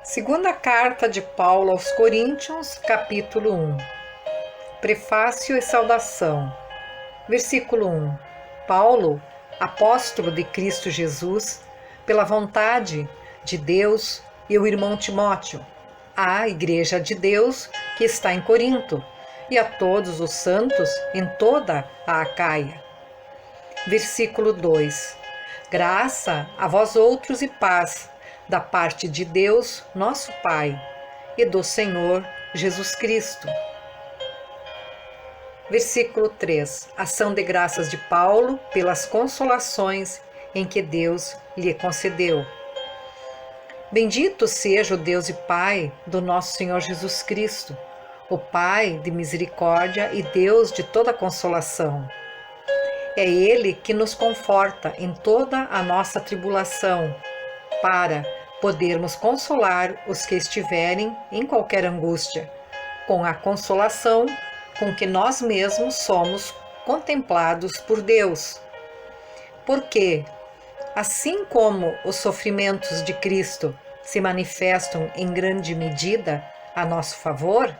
Segunda carta de Paulo aos Coríntios, capítulo 1. Prefácio e saudação. Versículo 1. Paulo, apóstolo de Cristo Jesus, pela vontade de Deus, e o irmão Timóteo, à Igreja de Deus que está em Corinto, e a todos os santos em toda a Acaia. Versículo 2. Graça a vós outros e paz, da parte de Deus, nosso Pai, e do Senhor Jesus Cristo. Versículo 3. Ação de graças de Paulo pelas consolações em que Deus lhe concedeu. Bendito seja o Deus e Pai do nosso Senhor Jesus Cristo, o Pai de misericórdia e Deus de toda consolação. É Ele que nos conforta em toda a nossa tribulação, para podermos consolar os que estiverem em qualquer angústia, com a consolação com que nós mesmos somos contemplados por Deus. Porque, assim como os sofrimentos de Cristo se manifestam em grande medida a nosso favor,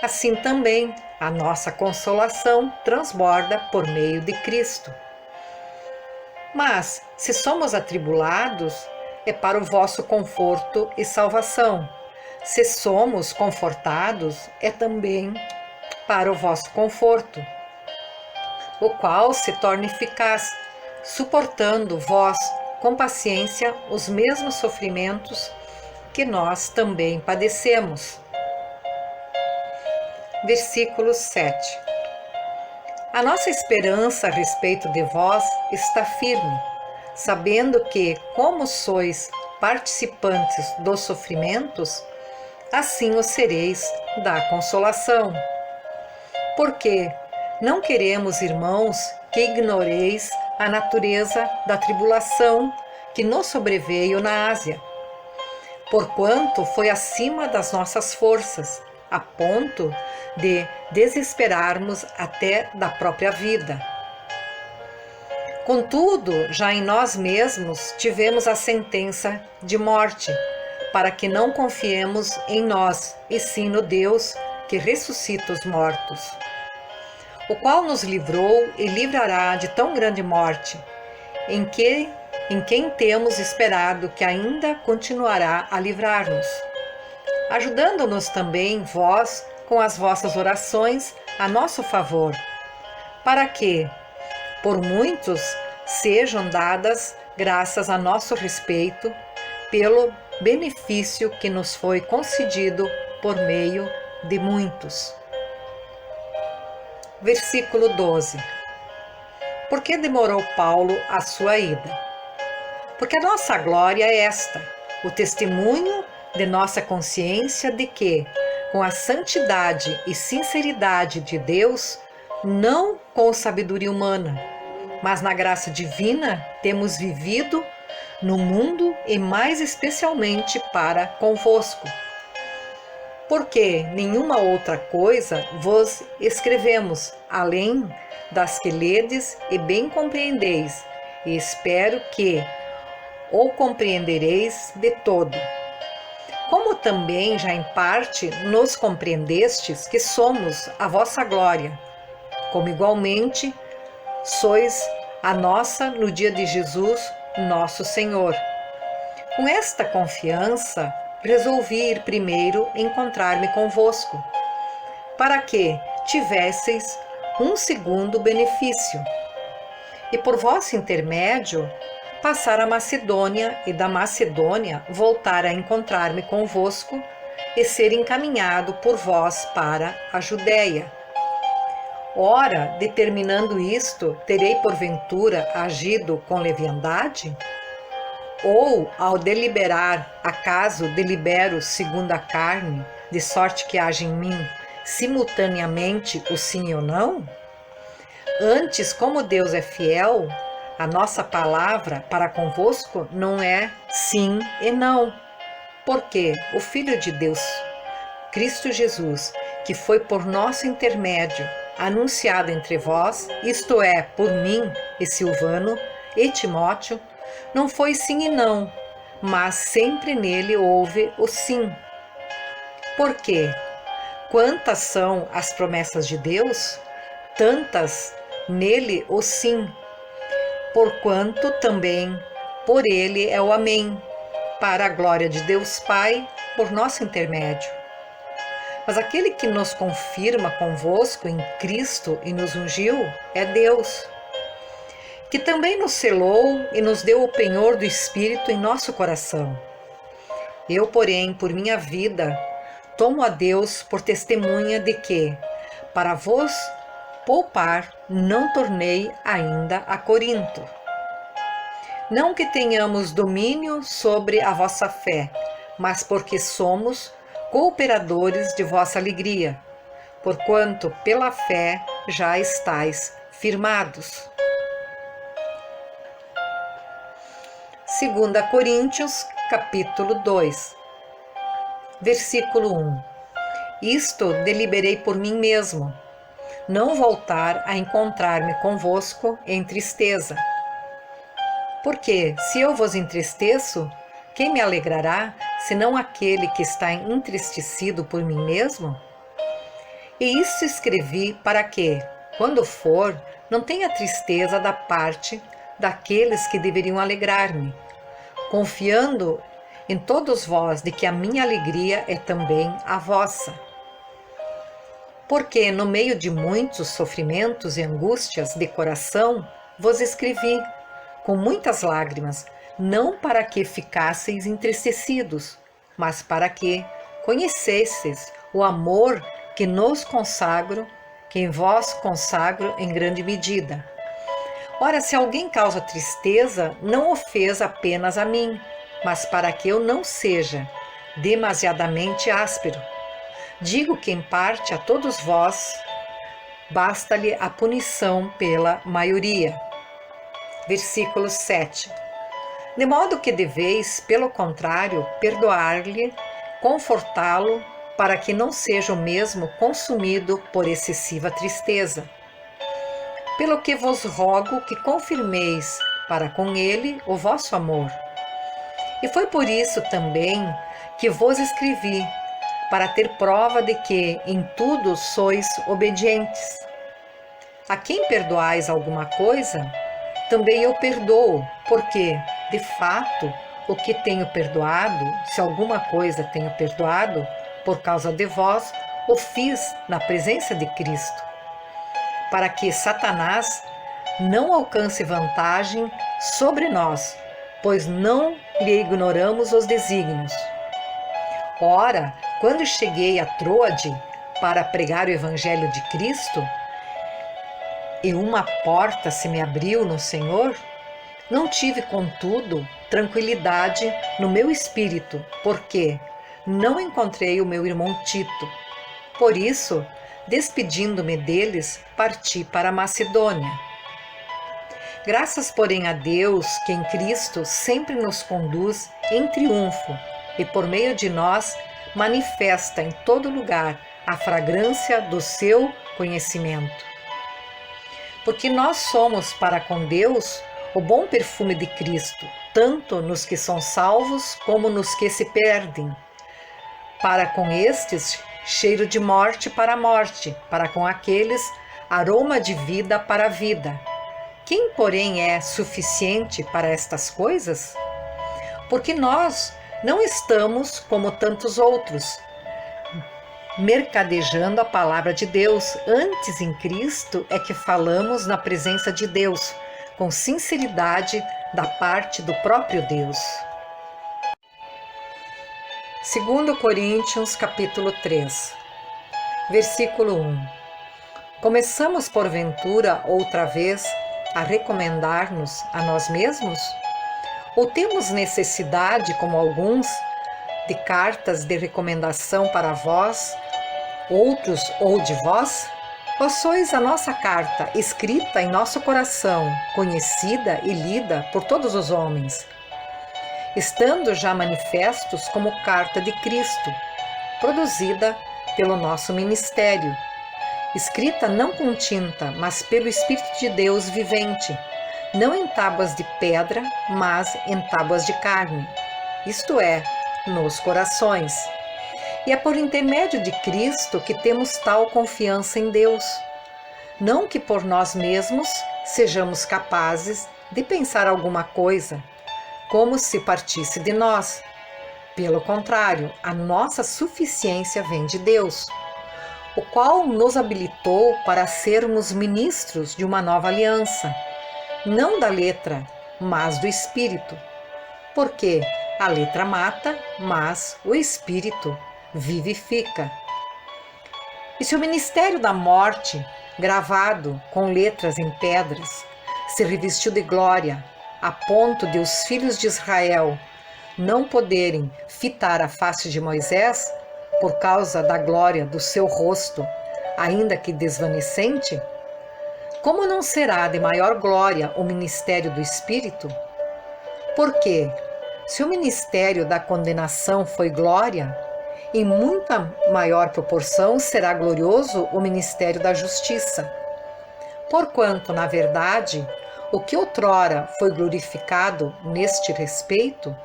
assim também a nossa consolação transborda por meio de Cristo. Mas, se somos atribulados, é para o vosso conforto e salvação. Se somos confortados, é também para o vosso conforto, o qual se torna eficaz, suportando vós com paciência os mesmos sofrimentos que nós também padecemos. Versículo 7. A nossa esperança a respeito de vós está firme, sabendo que, como sois participantes dos sofrimentos, assim o sereis da consolação. Porque não queremos, irmãos, que ignoreis a natureza da tribulação que nos sobreveio na Ásia, porquanto foi acima das nossas forças, a ponto de desesperarmos até da própria vida. Contudo, já em nós mesmos tivemos a sentença de morte, para que não confiemos em nós, e sim no Deus que ressuscita os mortos, o qual nos livrou e livrará de tão grande morte, em quem temos esperado que ainda continuará a livrar-nos, ajudando-nos também vós com as vossas orações a nosso favor, para que, por muitos, sejam dadas graças a nosso respeito, pelo benefício que nos foi concedido por meio de muitos. Versículo 12. Por que demorou Paulo a sua ida? Porque a nossa glória é esta, o testemunho de nossa consciência de que, com a santidade e sinceridade de Deus, não com sabedoria humana, mas na graça divina temos vivido no mundo e mais especialmente para convosco. Porque nenhuma outra coisa vos escrevemos, além das que ledes e bem compreendeis, e espero que o compreendereis de todo. Como também já em parte nos compreendestes que somos a vossa glória, como igualmente sois a nossa no dia de Jesus, nosso Senhor. Com esta confiança, resolvi ir primeiro encontrar-me convosco, para que tivesseis um segundo benefício, e por vosso intermédio passar a Macedônia, e da Macedônia voltar a encontrar-me convosco e ser encaminhado por vós para a Judéia. Ora, determinando isto, terei porventura agido com leviandade? Ou, ao deliberar, acaso delibero segundo a carne, de sorte que haja em mim simultaneamente o sim ou não? Antes, como Deus é fiel, a nossa palavra para convosco não é sim e não, porque o Filho de Deus, Cristo Jesus, que foi por nosso intermédio anunciado entre vós, isto é, por mim e Silvano e Timóteo, não foi sim e não, mas sempre nele houve o sim. Por quê? Quantas são as promessas de Deus? Tantas nele o sim. Porquanto também por ele é o amém, para a glória de Deus Pai, por nosso intermédio. Mas aquele que nos confirma convosco em Cristo e nos ungiu é Deus, que também nos selou e nos deu o penhor do Espírito em nosso coração. Eu, porém, por minha vida, tomo a Deus por testemunha de que, para vos poupar, não tornei ainda a Corinto. Não que tenhamos domínio sobre a vossa fé, mas porque somos cooperadores de vossa alegria, porquanto pela fé já estáis firmados. 2 Coríntios, capítulo 2, versículo 1. Isto deliberei por mim mesmo, não voltar a encontrar-me convosco em tristeza. Porque, se eu vos entristeço, quem me alegrará, senão aquele que está entristecido por mim mesmo? E isso escrevi para que, quando for, não tenha tristeza da parte daqueles que deveriam alegrar-me, confiando em todos vós de que a minha alegria é também a vossa. Porque, no meio de muitos sofrimentos e angústias de coração, vos escrevi, com muitas lágrimas, não para que ficasseis entristecidos, mas para que conhecesseis o amor que nos consagro, que em vós consagro em grande medida. Ora, se alguém causa tristeza, não o fez apenas a mim, mas para que eu não seja demasiadamente áspero. Digo que em parte a todos vós basta-lhe a punição pela maioria. Versículo 7. De modo que deveis, pelo contrário, perdoar-lhe, confortá-lo, para que não seja o mesmo consumido por excessiva tristeza. Pelo que vos rogo que confirmeis para com ele o vosso amor. E foi por isso também que vos escrevi, para ter prova de que em tudo sois obedientes. A quem perdoais alguma coisa, também eu perdoo, porque, de fato, o que tenho perdoado, se alguma coisa tenho perdoado, por causa de vós, o fiz na presença de Cristo, para que Satanás não alcance vantagem sobre nós, pois não lhe ignoramos os desígnios. Ora, quando cheguei a Troade para pregar o Evangelho de Cristo, e uma porta se me abriu no Senhor, não tive, contudo, tranquilidade no meu espírito, porque não encontrei o meu irmão Tito. Por isso, despedindo-me deles, parti para a Macedônia. Graças, porém, a Deus, que em Cristo sempre nos conduz em triunfo e, por meio de nós, manifesta em todo lugar a fragrância do seu conhecimento. Porque nós somos para com Deus o bom perfume de Cristo, tanto nos que são salvos como nos que se perdem. Para com estes, cheiro de morte para a morte, para com aqueles, aroma de vida para a vida. Quem, porém, é suficiente para estas coisas? Porque nós não estamos como tantos outros, mercadejando a palavra de Deus. Antes, em Cristo, é que falamos na presença de Deus, com sinceridade da parte do próprio Deus. 2 Coríntios, capítulo 3, versículo 1. Começamos, porventura, outra vez, a recomendar-nos a nós mesmos? Ou temos necessidade, como alguns, de cartas de recomendação para vós, outros ou de vós? Vós sois a nossa carta, escrita em nosso coração, conhecida e lida por todos os homens, estando já manifestos como carta de Cristo, produzida pelo nosso ministério, escrita não com tinta, mas pelo Espírito de Deus vivente, não em tábuas de pedra, mas em tábuas de carne. isto é, nos corações. E é por intermédio de Cristo que temos tal confiança em Deus. Não que por nós mesmos sejamos capazes de pensar alguma coisa, como se partisse de nós. Pelo contrário, a nossa suficiência vem de Deus, o qual nos habilitou para sermos ministros de uma nova aliança, não da letra, mas do Espírito. Porque a letra mata, mas o Espírito vivifica. E se o ministério da morte, gravado com letras em pedras, se revestiu de glória, a ponto de os filhos de Israel não poderem fitar a face de Moisés por causa da glória do seu rosto, ainda que desvanecente, como não será de maior glória o ministério do Espírito? Porque, se o ministério da condenação foi glória, em muita maior proporção será glorioso o ministério da justiça. Porquanto, na verdade, o que outrora foi glorificado neste respeito,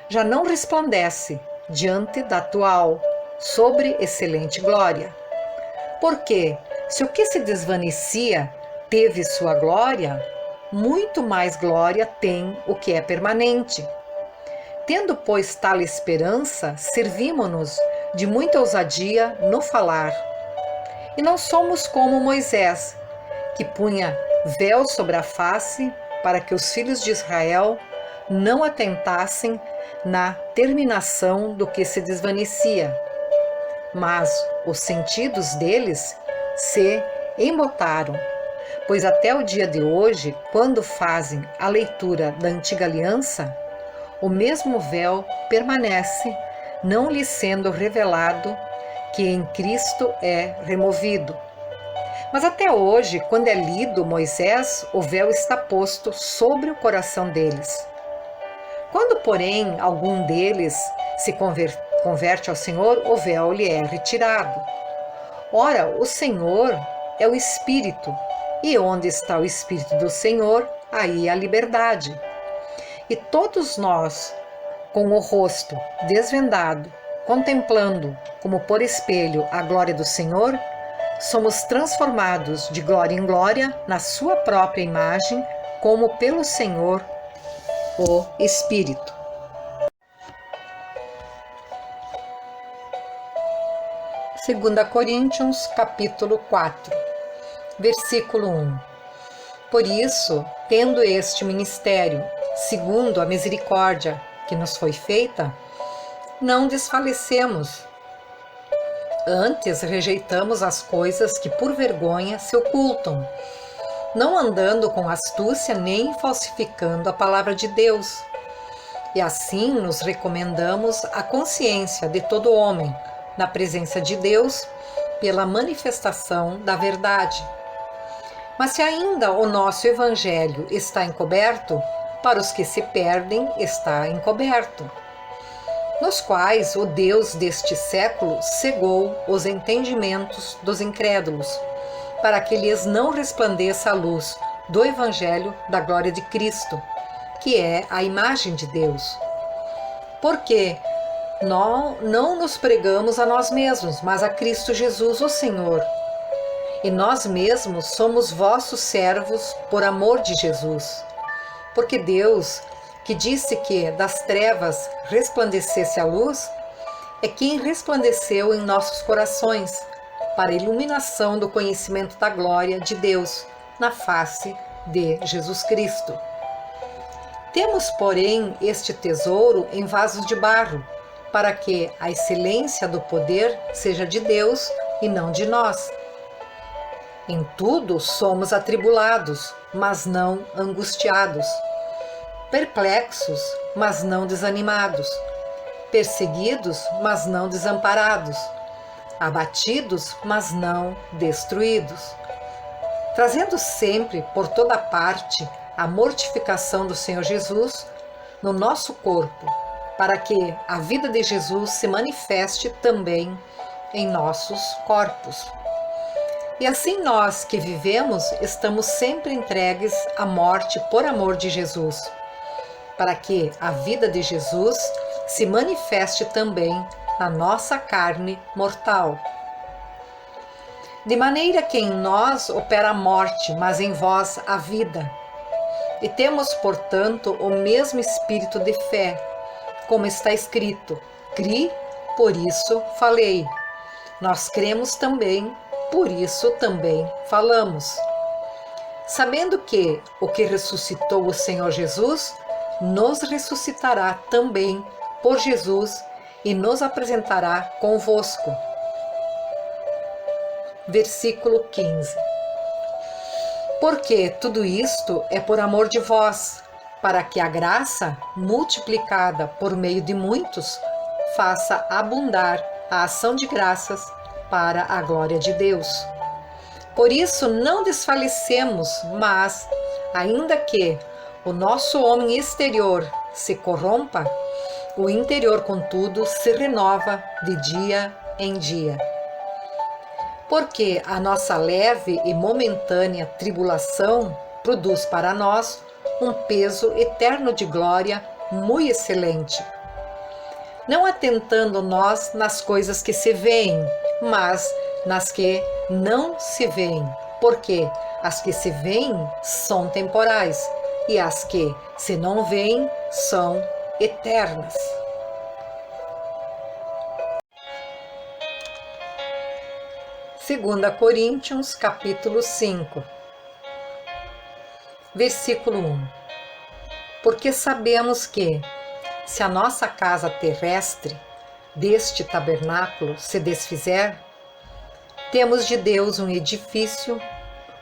já não resplandece diante da atual, sobre excelente glória. Porque, se o que se desvanecia teve sua glória, muito mais glória tem o que é permanente. Tendo, pois, tal esperança, servimo-nos de muita ousadia no falar. E não somos como Moisés, que punha véu sobre a face para que os filhos de Israel não atentassem na terminação do que se desvanecia. Mas os sentidos deles se embotaram, pois até o dia de hoje, quando fazem a leitura da antiga aliança, o mesmo véu permanece, não lhe sendo revelado que em Cristo é removido. Mas até hoje, quando é lido Moisés, o véu está posto sobre o coração deles. Quando, porém, algum deles se converte ao Senhor, o véu lhe é retirado. Ora, o Senhor é o Espírito, e onde está o Espírito do Senhor, aí há liberdade. E todos nós, com o rosto desvendado, contemplando como por espelho a glória do Senhor, somos transformados de glória em glória na sua própria imagem, como pelo Senhor, o Espírito. Segunda Coríntios, capítulo 4, versículo 1. Por isso, tendo este ministério, segundo a misericórdia que nos foi feita, não desfalecemos. Antes rejeitamos as coisas que por vergonha se ocultam, não andando com astúcia nem falsificando a palavra de Deus. E assim nos recomendamos à consciência de todo homem, na presença de Deus, pela manifestação da verdade. Mas se ainda o nosso evangelho está encoberto, para os que se perdem está encoberto, nos quais o Deus deste século cegou os entendimentos dos incrédulos, para que lhes não resplandeça a luz do evangelho da glória de Cristo, que é a imagem de Deus. Porque não nos pregamos a nós mesmos, mas a Cristo Jesus, o Senhor. E nós mesmos somos vossos servos por amor de Jesus. Porque Deus, que disse que das trevas resplandecesse a luz, é quem resplandeceu em nossos corações, para a iluminação do conhecimento da glória de Deus, na face de Jesus Cristo. Temos, porém, este tesouro em vasos de barro, para que a excelência do poder seja de Deus e não de nós. Em tudo somos atribulados, mas não angustiados, perplexos, mas não desanimados, perseguidos, mas não desamparados, abatidos, mas não destruídos, trazendo sempre por toda parte a mortificação do Senhor Jesus no nosso corpo, para que a vida de Jesus se manifeste também em nossos corpos. E assim nós que vivemos estamos sempre entregues à morte por amor de Jesus, para que a vida de Jesus se manifeste também na nossa carne mortal. De maneira que em nós opera a morte, mas em vós a vida. E temos, portanto, o mesmo espírito de fé, como está escrito: cri, por isso falei. Nós cremos também, por isso também falamos. Sabendo que o que ressuscitou o Senhor Jesus, nos ressuscitará também por Jesus e nos apresentará convosco. Versículo 15. Porque tudo isto é por amor de vós, para que a graça, multiplicada por meio de muitos, faça abundar a ação de graças para a glória de Deus. Por isso não desfalecemos, mas, ainda que o nosso homem exterior se corrompa, o interior, contudo, se renova de dia em dia. Porque a nossa leve e momentânea tribulação produz para nós um peso eterno de glória muito excelente. Não atentando nós nas coisas que se veem, mas nas que não se veem, porque as que se veem são temporais e as que se não veem são eternas. Segunda Coríntios, capítulo 5, versículo 1. Porque sabemos que, se a nossa casa terrestre deste tabernáculo se desfizer, temos de Deus um edifício,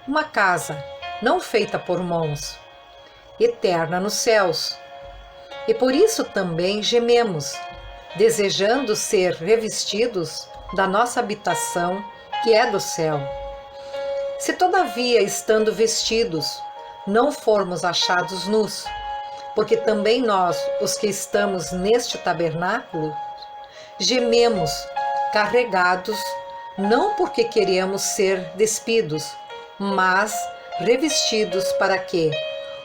uma casa não feita por mãos, eterna nos céus. E por isso também gememos, desejando ser revestidos da nossa habitação, que é do céu. Se todavia, estando vestidos, não formos achados nus, porque também nós, os que estamos neste tabernáculo, gememos, carregados, não porque queremos ser despidos, mas revestidos para que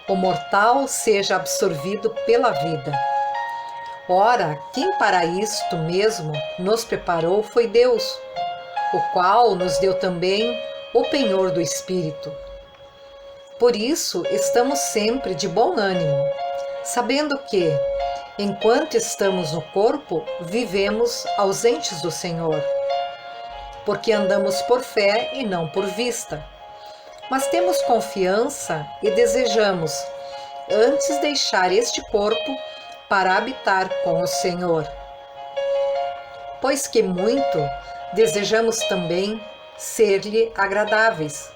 o mortal seja absorvido pela vida. Ora, quem para isto mesmo nos preparou foi Deus, o qual nos deu também o penhor do Espírito. Por isso, estamos sempre de bom ânimo, sabendo que, enquanto estamos no corpo, vivemos ausentes do Senhor, porque andamos por fé e não por vista. Mas temos confiança e desejamos, antes deixar este corpo, para habitar com o Senhor. Pois que muito desejamos também ser-lhe agradáveis,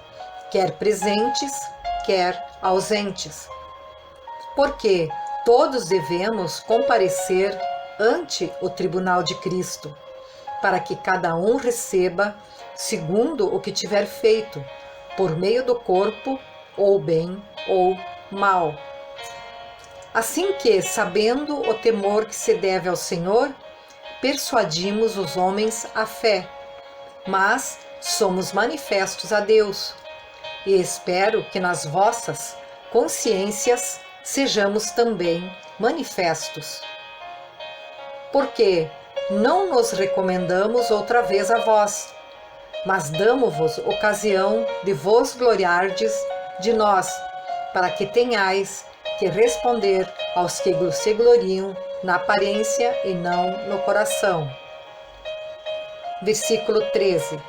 quer presentes, quer ausentes. Porque todos devemos comparecer ante o tribunal de Cristo, para que cada um receba segundo o que tiver feito, por meio do corpo, ou bem ou mal. Assim que, sabendo o temor que se deve ao Senhor, persuadimos os homens à fé, mas somos manifestos a Deus, e espero que nas vossas consciências sejamos também manifestos. Porque não nos recomendamos outra vez a vós, mas damo-vos ocasião de vos gloriardes de nós, para que tenhais que responder aos que se gloriam na aparência e não no coração. Versículo 13.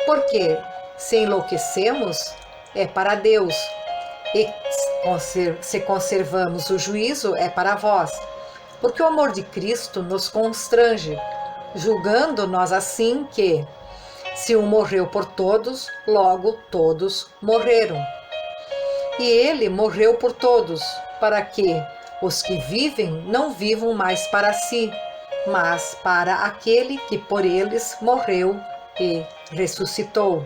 Porque se enlouquecemos, é para Deus, e se conservamos o juízo, é para vós, porque o amor de Cristo nos constrange, julgando nós assim que, se um morreu por todos, logo todos morreram. E ele morreu por todos, para que os que vivem não vivam mais para si, mas para aquele que por eles morreu e ressuscitou.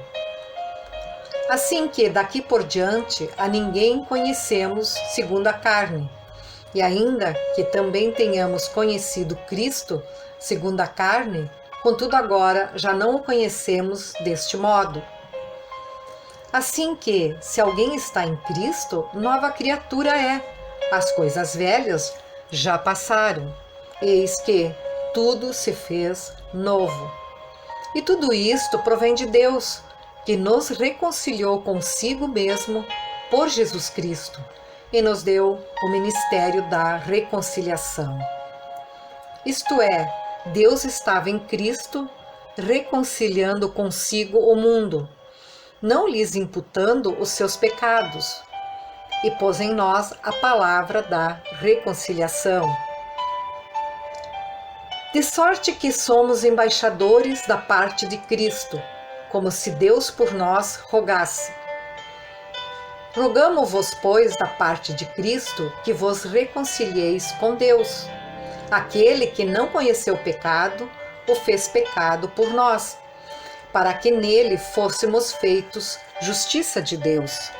Assim que daqui por diante a ninguém conhecemos segundo a carne, e ainda que também tenhamos conhecido Cristo segundo a carne, contudo agora já não o conhecemos deste modo. Assim que, se alguém está em Cristo, nova criatura é. As coisas velhas já passaram. eis que tudo se fez novo. E tudo isto provém de Deus, que nos reconciliou consigo mesmo por Jesus Cristo e nos deu o ministério da reconciliação. Isto é, Deus estava em Cristo reconciliando consigo o mundo, não lhes imputando os seus pecados, e pôs em nós a palavra da reconciliação. De sorte que somos embaixadores da parte de Cristo, como se Deus por nós rogasse. Rogamo-vos, pois, da parte de Cristo, que vos reconcilieis com Deus. Aquele que não conheceu pecado, o fez pecado por nós, para que nele fôssemos feitos justiça de Deus.